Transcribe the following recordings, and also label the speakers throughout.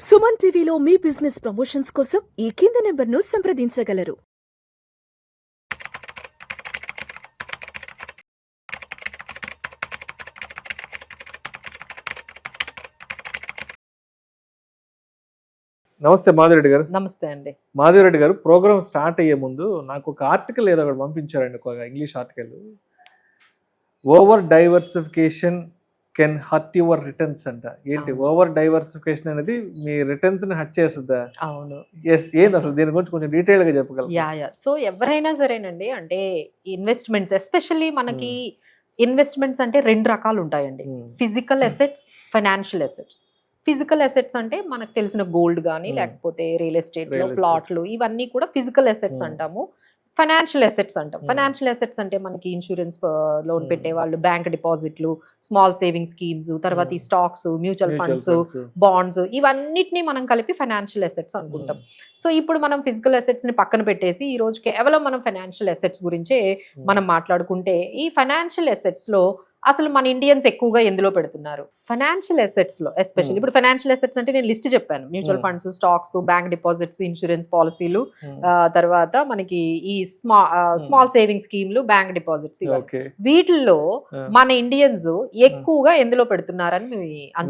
Speaker 1: సుమన్ టీవీలో మీ business promotions కోసం ఈ కింది నెంబర్ను సంప్రదించగలరు.
Speaker 2: నమస్తే మాధురెడ్డి గారు.
Speaker 3: నమస్తే అండి.
Speaker 2: మాధురెడ్డి గారు, ప్రోగ్రామ్ స్టార్ట్ అయ్యే ముందు నాకు ఒక ఆర్టికల్ ఏదో ఒకటి పంపించారండి, ఒక English article. Over diversification can hurt your returns అంట. ఏంటి ఓవర్ డైవర్సిఫికేషన్ అనేది మీ రిటర్న్స్ ని హర్ట్ చేస్తుందా?
Speaker 3: అవును.
Speaker 2: ఏంది అసలు దీని గురించి కొంచెం డీటెయిల్ గా చెప్పగలరు?
Speaker 3: యా. సో ఎవరైనా సరేనండి, అంటే ఇన్వెస్ట్మెంట్స్, ఎస్పెషల్లీ మనకి ఇన్వెస్ట్మెంట్స్ అంటే రెండు రకాలు ఉంటాయండి. Physical assets, financial assets. Physical assets అంటే మనకు తెలిసిన గోల్డ్ కానీ లేకపోతే రియల్ ఎస్టేట్ లో ప్లాట్లు, ఇవన్నీ కూడా ఫిజికల్ అసెట్స్ అంటాము. ఫైనాన్షియల్ అసెట్స్ అంటాం. ఫైనాన్షియల్ అసెట్స్ అంటే మనకి ఇన్సూరెన్స్ లోన్ పెట్టే వాళ్ళు, బ్యాంక్ డిపాజిట్లు, స్మాల్ సేవింగ్ స్కీమ్స్, తర్వాత ఈ స్టాక్స్, మ్యూచువల్ ఫండ్స్, బాండ్స్, ఇవన్నిటిని మనం కలిపి ఫైనాన్షియల్ అసెట్స్ అనుకుంటాం. సో ఇప్పుడు మనం ఫిజికల్ అసెట్స్ ని పక్కన పెట్టేసి ఈ రోజు కేవలం మనం ఫైనాన్షియల్ అసెట్స్ గురించే మనం మాట్లాడుకుంటే, ఈ ఫైనాన్షియల్ అసెట్స్ లో అసలు మన ఇండియన్స్ ఎక్కువగా ఎందులో పెడుతున్నారు? ఫైనాన్షియల్ అసెట్స్ లో ఎస్పెషల్లీ. ఇప్పుడు ఫైనాన్షియల్ అసెట్స్ అంటే నేను లిస్ట్ చెప్పాను: mutual funds, stocks, bank deposits, insurance పాలసీలు, తర్వాత మనకి ఈ స్మాల్ సేవింగ్ స్కీమ్లు, బ్యాంక్ డిపాజిట్స్. వీటిల్లో మన ఇండియన్స్ ఎక్కువగా ఎందులో పెడుతున్నారని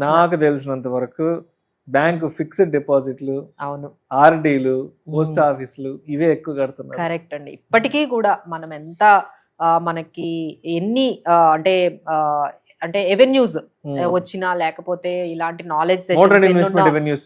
Speaker 2: నాకు తెలిసినంత వరకు బ్యాంకు ఫిక్స్డ్ డిపాజిట్లు, అవును, ఆర్డీలు, పోస్ట్ ఆఫీసులు, ఇవే ఎక్కువ కడుతున్నారు.
Speaker 3: కరెక్ట్ అండి. ఇప్పటికీ కూడా మనం ఎంత మనకి ఎన్ని అంటే ఎవెన్యూస్ వచ్చినా, లేకపోతే ఇలాంటి నాలెడ్జ్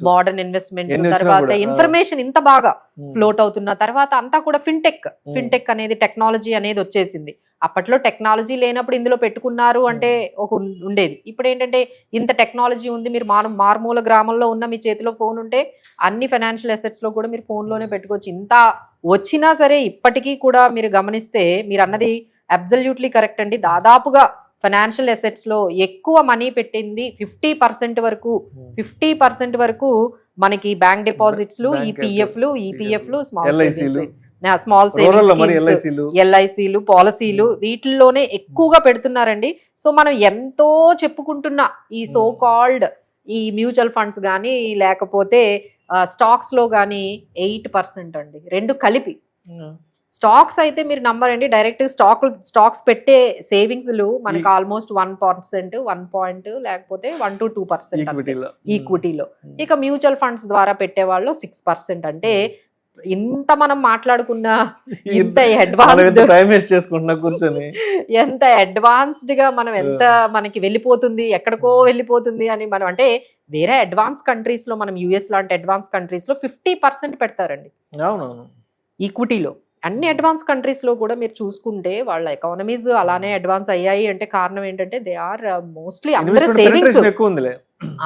Speaker 3: మోడర్న్ ఇన్వెస్ట్మెంట్స్, తర్వాత ఇన్ఫర్మేషన్ ఇంత బాగా ఫ్లోట్ అవుతున్న తర్వాత అంతా కూడా ఫిన్టెక్ అనేది, టెక్నాలజీ అనేది వచ్చేసింది. అప్పట్లో టెక్నాలజీ లేనప్పుడు ఇందులో పెట్టుకున్నారు అంటే ఒక ఉండేది. ఇప్పుడు ఏంటంటే ఇంత టెక్నాలజీ ఉంది, మీరు మారుమూల గ్రామంలో ఉన్న మీ చేతిలో ఫోన్ ఉంటే అన్ని ఫైనాన్షియల్ అసెట్స్ లో కూడా మీరు ఫోన్లోనే పెట్టుకోవచ్చు. ఇంత వచ్చినా సరే ఇప్పటికీ కూడా మీరు గమనిస్తే, మీరు అన్నది అబ్సల్యూట్లీ కరెక్ట్ అండి. దాదాపుగా ఫైనాన్షియల్ అసెట్స్ లో ఎక్కువ మనీ పెట్టింది 50% వరకు మనకి బ్యాంక్ డిపాజిట్స్, ఈపీఎఫ్లు, స్మాల్ సేవింగ్స్, ఎల్ఐసీలు, పాలసీలు, వీటిల్లోనే ఎక్కువగా పెడుతున్నారండి. సో మనం ఎంతో చెప్పుకుంటున్న ఈ సో కాల్డ్ ఈ మ్యూచువల్ ఫండ్స్ కానీ లేకపోతే స్టాక్స్ లో కానీ 8% అండి, రెండు కలిపి. స్టాక్స్ అయితే మీరు నమ్మరండి, డైరెక్ట్ స్టాక్స్ పెట్టే సేవింగ్స్ మనకి ఆల్మోస్ట్ 1%, 1 లేకపోతే 1 to 2% ఈక్విటీలో. ఇక మ్యూచువల్ ఫండ్స్ ద్వారా పెట్టే వాళ్ళు 6%. అంటే ఇంత మనం మాట్లాడుకున్న ఎంత అడ్వాన్స్డ్ గా మనం ఎంత మనకి వెళ్ళిపోతుంది, ఎక్కడికో వెళ్ళిపోతుంది అని మనం, అంటే వేరే అడ్వాన్స్ కంట్రీస్ లో, మనం యుఎస్ లాంటి అడ్వాన్స్ కంట్రీస్ లో 50% పెడతారండి ఈక్విటీలో. అన్ని అడ్వాన్స్ కంట్రీస్ లో కూడా మీరు చూసుకుంటే వాళ్ళ ఎకానమీస్ అలానే అడ్వాన్స్ అయ్యాయి అంటే కారణం ఏంటంటే దే ఆర్ మోస్ట్లీ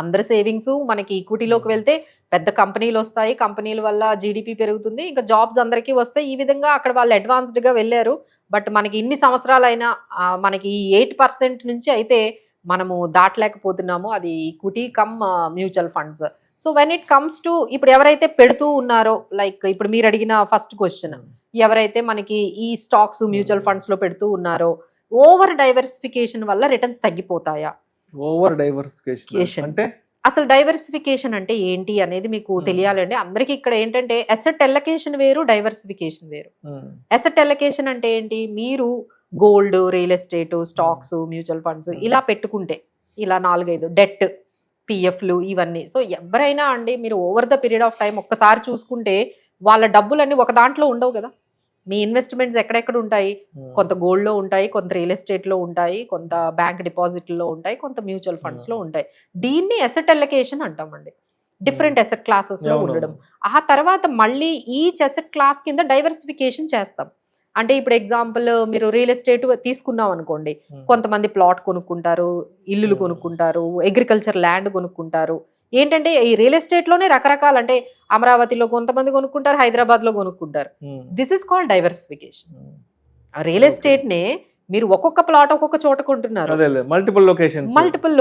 Speaker 3: అందరి సేవింగ్స్ మనకి ఈక్విటీలోకి వెళ్తే పెద్ద కంపెనీలు వస్తాయి, కంపెనీల వల్ల జీడిపి పెరుగుతుంది, ఇంకా జాబ్స్ అందరికీ వస్తాయి. ఈ విధంగా అక్కడ వాళ్ళు అడ్వాన్స్డ్ గా వెళ్ళారు. బట్ మనకి ఇన్ని సంవత్సరాలైనా మనకి 8% నుంచి అయితే మనము దాటలేకపోతున్నాము. అది equity come mutual funds. So when it comes to ఇప్పుడు ఎవరైతే పెడుతూ ఉన్నారో, లైక్ ఇప్పుడు మీరు అడిగిన ఫస్ట్ క్వశ్చన్, ఎవరైతే మనకి ఈ స్టాక్స్, మ్యూచువల్ ఫండ్స్ లో పెడుతూ ఉన్నారో, ఓవర్ డైవర్సిఫికేషన్ వల్ల రిటర్న్స్ తగ్గిపోతాయా?
Speaker 2: ఓవర్ డైవర్సిఫికేషన్ అంటే
Speaker 3: అసలు డైవర్సిఫికేషన్ అంటే ఏంటి అనేది మీకు తెలియాలండి అందరికి. ఇక్కడ ఏంటంటే అసెట్ ఎలకేషన్ వేరు, డైవర్సిఫికేషన్ వేరు. అసెట్ ఎలకేషన్ అంటే ఏంటి? మీరు gold, real estate, stocks, mutual funds ఇలా పెట్టుకుంటే, ఇలా 4-5 డెట్, పిఎఫ్లు, ఇవన్నీ. సో ఎవరైనా అండి, మీరు over the period of time ఒక్కసారి చూసుకుంటే వాళ్ళ డబ్బులన్నీ ఒక దాంట్లో ఉండవు కదా. మీ ఇన్వెస్ట్మెంట్స్ ఎక్కడెక్కడ ఉంటాయి? కొంత గోల్డ్ లో ఉంటాయి, కొంత రియల్ ఎస్టేట్ లో ఉంటాయి, కొంత బ్యాంక్ డిపాజిట్లో ఉంటాయి, కొంత మ్యూచువల్ ఫండ్స్ లో ఉంటాయి. దీన్ని అసెట్ ఎలకేషన్ అంటామండి. డిఫరెంట్ అసెట్ క్లాసెస్ లో ఉండడం. ఆ తర్వాత మళ్ళీ ఈచ్ అసెట్ క్లాస్ కింద డైవర్సిఫికేషన్ చేస్తాం. అంటే ఇప్పుడు ఎగ్జాంపుల్ మీరు రియల్ ఎస్టేట్ తీసుకున్నాం అనుకోండి, కొంతమంది ప్లాట్ కొనుక్కుంటారు, ఇల్లులు కొనుక్కుంటారు, అగ్రికల్చర్ ల్యాండ్ కొనుక్కుంటారు. ఏంటంటే ఈ రియల్ ఎస్టేట్ లోనే రకరకాల, అంటే అమరావతిలో కొంతమంది కొనుక్కుంటారు, హైదరాబాద్ లో కొనుక్కుంటారు. This is called diversification. Real estate నే మీరు ఒక్కొక్క ప్లాట్ ఒక్కొక్క చోట కొంటున్నారు,
Speaker 2: multiple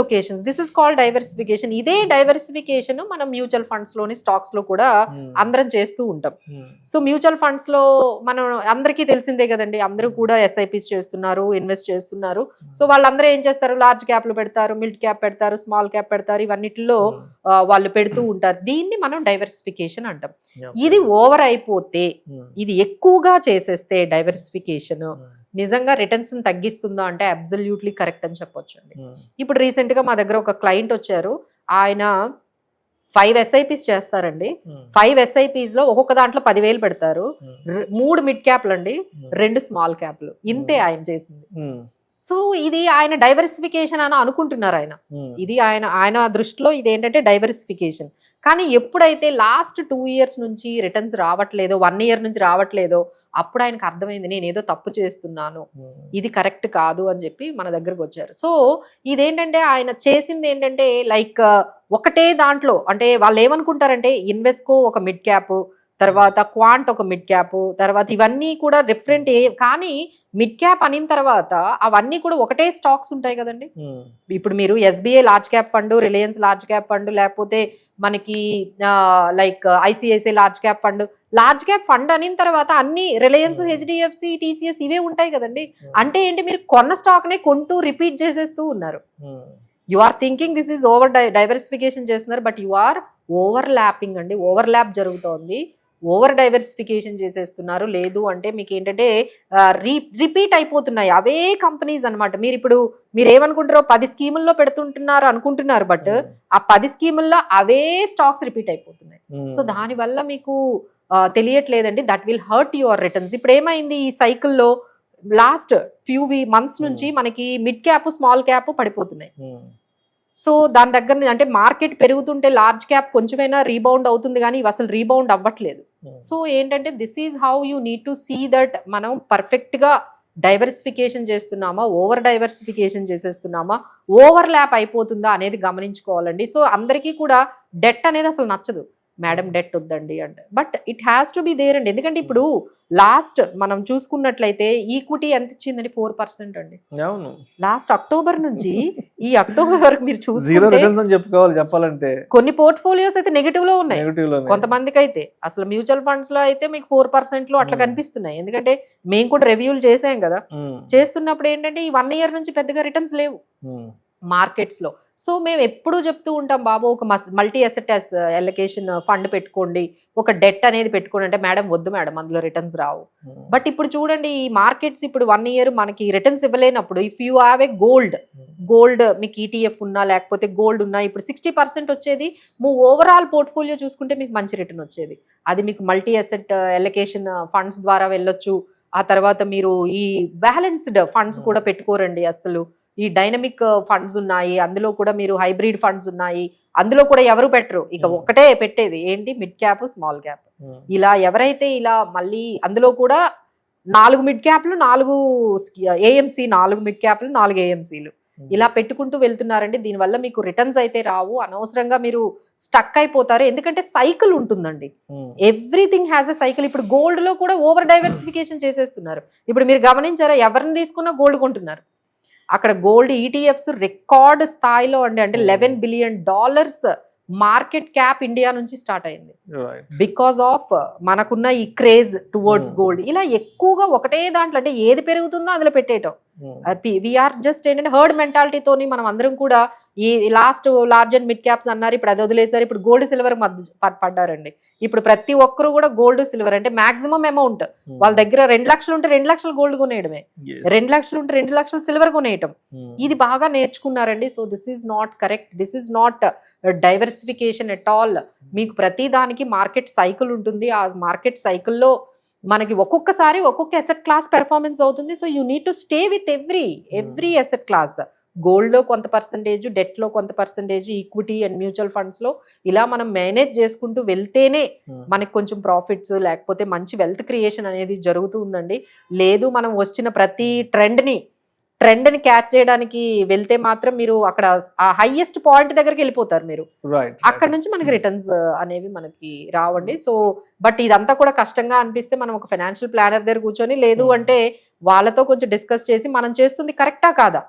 Speaker 2: locations.
Speaker 3: This is called diversification. ఇదే డైవర్సిఫికేషన్ మనం మ్యూచువల్ ఫండ్స్ లోని, స్టాక్స్ లో కూడా అందరం చేస్తూ ఉంటాం. సో మ్యూచువల్ ఫండ్స్ లో మనం అందరికీ తెలిసిందే కదండి, అందరూ కూడా ఎస్ఐపిస్ చేస్తున్నారు, ఇన్వెస్ట్ చేస్తున్నారు. సో వాళ్ళందరూ ఏం చేస్తారు, లార్జ్ క్యాప్లు పెడతారు, మిడ్ క్యాప్ పెడతారు, స్మాల్ క్యాప్ పెడతారు, ఇవన్నిటిలో వాళ్ళు పెడుతూ ఉంటారు. దీన్ని మనం డైవర్సిఫికేషన్ అంటాం. ఇది ఓవర్ అయిపోతే, ఇది ఎక్కువగా చేసేస్తే డైవర్సిఫికేషన్ నిజంగా రిటర్న్స్ తగ్గిస్తుందా అంటే అబ్సల్యూట్లీ కరెక్ట్ అని చెప్పొచ్చు అండి. ఇప్పుడు రీసెంట్ గా మా దగ్గర ఒక క్లయింట్ వచ్చారు, ఆయన 5 SIPs చేస్తారండి. 5 SIPs లో ఒక్కొక్క దాంట్లో 10,000 పెడతారు, 3 మిడ్ క్యాప్లు అండి, 2 స్మాల్ క్యాప్లు, ఇంతే ఆయన చేసింది. సో ఇది ఆయన డైవర్సిఫికేషన్ అని అనుకుంటున్నారు ఆయన. ఇది ఆయన దృష్టిలో ఇది ఏంటంటే డైవర్సిఫికేషన్. కానీ ఎప్పుడైతే లాస్ట్ 2 years నుంచి రిటర్న్స్ రావట్లేదో, 1 year నుంచి రావట్లేదో, అప్పుడు ఆయనకు అర్థమైంది నేను ఏదో తప్పు చేస్తున్నాను, ఇది కరెక్ట్ కాదు అని చెప్పి మన దగ్గరకు వచ్చారు. సో ఇదేంటంటే ఆయన చేసింది ఏంటంటే లైక్ ఒకటే దాంట్లో, అంటే వాళ్ళు ఏమనుకుంటారంటే ఇన్వెస్కో ఒక మిడ్ క్యాప్, తర్వాత క్వాంట్ ఒక మిడ్ క్యాప్, తర్వాత ఇవన్నీ కూడా డిఫరెంట్. కానీ మిడ్ క్యాప్ అయిన తర్వాత అవన్నీ కూడా ఒకటే స్టాక్స్ ఉంటాయి కదండి. ఇప్పుడు మీరు SBI large cap fund, Reliance large cap fund, లేకపోతే మనకి like ICICI large cap fund అయిన తర్వాత అన్ని రిలయన్స్, HDFC, TCS ఇవే ఉంటాయి కదండి. అంటే ఏంటి, మీరు కొన్న స్టాక్ నే కొంటూ రిపీట్ చేసేస్తూ ఉన్నారు. You are thinking this is over diversification చేస్తున్నారు, but you are overlapping అండి. ఓవర్ ల్యాప్ జరుగుతోంది, ఓవర్ డైవర్సిఫికేషన్ చేసేస్తున్నారు. లేదు అంటే మీకు ఏంటంటే రిపీట్ అయిపోతున్నాయి అవే కంపెనీస్ అనమాట. మీరు ఏమనుకుంటారో 10 స్కీముల్లో పెడుతుంటున్నారు అనుకుంటున్నారు, బట్ ఆ 10 స్కీముల్లో అవే స్టాక్స్ రిపీట్ అయిపోతున్నాయి. సో దానివల్ల మీకు తెలియట్లేదండి, that will hurt your returns. ఇప్పుడు ఏమైంది, ఈ సైకిల్లో లాస్ట్ ఫ్యూ మంత్స్ నుంచి మనకి మిడ్ క్యాప్, స్మాల్ క్యాప్ పడిపోతున్నాయి. సో దాని దగ్గర అంటే మార్కెట్ పెరుగుతుంటే లార్జ్ క్యాప్ కొంచెమైనా రీబౌండ్ అవుతుంది, కానీ ఇవి అసలు రీబౌండ్ అవ్వట్లేదు. సో ఏంటంటే this is how you need to see that మనం పర్ఫెక్ట్ గా డైవర్సిఫికేషన్ చేస్తున్నామా, ఓవర్ డైవర్సిఫికేషన్ చేసేస్తున్నామా, ఓవర్ ల్యాప్ అయిపోతుందా అనేది గమనించుకోవాలండి. సో అందరికీ కూడా డెట్ అనేది అసలు నచ్చదు, మేడం డెట్ వద్దండి అంటే, but it has to be there అండి. ఎందుకంటే ఇప్పుడు లాస్ట్ మనం చూసుకున్నట్లయితే ఈక్విటీ ఎంత ఇచ్చిందండి, 4% అండి. లాస్ట్ అక్టోబర్ నుంచి ఈ అక్టోబర్ వరకు మీరు
Speaker 2: చెప్పాలంటే
Speaker 3: కొన్ని పోర్ట్ఫోలియోస్ అయితే నెగటివ్ లో ఉన్నాయి, కొంతమందికి అయితే అసలు మ్యూచువల్ ఫండ్స్ లో అయితే మీకు 4% లో అట్లా కనిపిస్తున్నాయి. ఎందుకంటే మేము కూడా రివ్యూలు చేసాం కదా, చేస్తున్నప్పుడు ఏంటంటే ఈ 1 year నుంచి పెద్దగా రిటర్న్స్ లేవు మార్కెట్స్ లో. సో మేము ఎప్పుడూ చెప్తూ ఉంటాం, బాబు ఒక మల్టీ అసెట్ అలొకేషన్ ఫండ్ పెట్టుకోండి, ఒక డెట్ అనేది పెట్టుకోండి అంటే, మేడం వద్దు మేడం అందులో రిటర్న్స్ రావు. బట్ ఇప్పుడు చూడండి ఈ మార్కెట్స్ ఇప్పుడు 1 year మనకి రిటర్న్స్ ఇవ్వలేనప్పుడు, if you have a gold మీకు ETF ఉన్నా లేకపోతే గోల్డ్ ఉన్నా, ఇప్పుడు 60% వచ్చేది ఓవరాల్ పోర్ట్ఫోలియో చూసుకుంటే మీకు మంచి రిటర్న్ వచ్చేది. అది మీకు మల్టీ అసెట్ అలొకేషన్ ఫండ్స్ ద్వారా వెళ్ళొచ్చు. ఆ తర్వాత మీరు ఈ బ్యాలెన్స్డ్ ఫండ్స్ కూడా పెట్టుకోరండి అసలు. ఈ డైనమిక్ ఫండ్స్ ఉన్నాయి, అందులో కూడా మీరు హైబ్రిడ్ ఫండ్స్ ఉన్నాయి, అందులో కూడా ఎవరు పెట్టరు, ఇక ఒకటే పెట్టేది ఏంటి, మిడ్ క్యాప్, స్మాల్ క్యాప్. ఇలా ఎవరైతే ఇలా మళ్ళీ అందులో కూడా 4 మిడ్ క్యాప్లు, 4 AMC, 4 మిడ్ క్యాప్లు, 4 AMCలు ఇలా పెట్టుకుంటూ వెళ్తున్నారండి. దీనివల్ల మీకు రిటర్న్స్ అయితే రావు, అనవసరంగా మీరు స్టక్ అయిపోతారు. ఎందుకంటే సైకిల్ ఉంటుందండి, ఎవ్రీథింగ్ హ్యాస్ ఎ సైకిల్. ఇప్పుడు గోల్డ్ లో కూడా ఓవర్ డైవర్సిఫికేషన్ చేసేస్తున్నారు. ఇప్పుడు మీరు గమనించారా, ఎవరిని తీసుకున్నా గోల్డ్ కొంటున్నారు. అక్కడ గోల్డ్ ETFs రికార్డ్ స్థాయిలో అంటే $11 billion మార్కెట్ క్యాప్ ఇండియా నుంచి స్టార్ట్ అయింది, బికాస్ ఆఫ్ మనకున్న ఈ క్రేజ్ టువర్డ్స్ గోల్డ్. ఇలా ఎక్కువగా ఒకటే దాంట్లో అంటే ఏది పెరుగుతుందో అందులో పెట్టేయటం. వీఆర్ జస్ట్ ఏంటంటే హర్డ్ మెంటాలిటీతోని మనం అందరం కూడా ఈ last large and mid caps అన్నారు, ఇప్పుడు అది వదిలేసారు, ఇప్పుడు గోల్డ్ సిల్వర్ పడ్డారండి. ఇప్పుడు ప్రతి ఒక్కరు కూడా గోల్డ్ సిల్వర్ అంటే మాక్సిమం అమౌంట్ వాళ్ళ దగ్గర 2 లక్షలు ఉంటే 2 లక్షలు గోల్డ్ కొనేయడమే, 2 లక్షలు ఉంటే 2 లక్షలు సిల్వర్ కొనేయటం. ఇది బాగా నేర్చుకున్నారండి. So this is not correct, this is not diversification at all. మీకు ప్రతి దానికి మార్కెట్ సైకిల్ ఉంటుంది, ఆ మార్కెట్ సైకిల్లో మనకి ఒక్కొక్కసారి ఒక్కొక్క అసెట్ క్లాస్ పెర్ఫార్మెన్స్ అవుతుంది. So you need to stay with every asset class. Gold లో కొంత పర్సంటేజ్, డెట్ లో కొంత percentage, equity and mutual funds లో ఇలా మనం మేనేజ్ చేసుకుంటూ వెళ్తేనే మనకి కొంచెం ప్రాఫిట్స్ లేకపోతే మంచి వెల్త్ క్రియేషన్ అనేది జరుగుతూ ఉందండి. లేదు మనం వచ్చిన ప్రతి ట్రెండ్ని క్యాచ్ చేయడానికి వెళ్తే మాత్రం మీరు అక్కడ ఆ హైయెస్ట్ పాయింట్ దగ్గరికి వెళ్ళిపోతారు మీరు, అక్కడ నుంచి మనకి రిటర్న్స్ అనేవి మనకి రావండి. సో బట్ ఇదంతా కూడా కష్టంగా అనిపిస్తే మనం ఒక ఫైనాన్షియల్ ప్లానర్ దగ్గర కూర్చొని, లేదు అంటే వాళ్ళతో కొంచెం డిస్కస్ చేసి మనం చేస్తుంది కరెక్టా కాదా,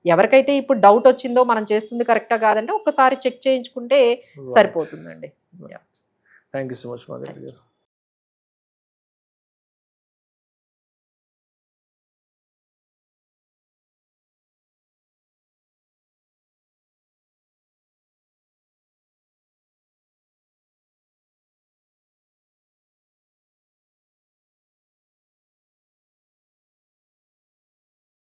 Speaker 3: ఎవరికైతే ఇప్పుడు డౌట్ వచ్చిందో మనం చేస్తుంది కరెక్టా కాదంటే ఒక్కసారి చెక్ చేయించుకుంటే సరిపోతుందండి.
Speaker 2: Thank you so much Madhavi గారు.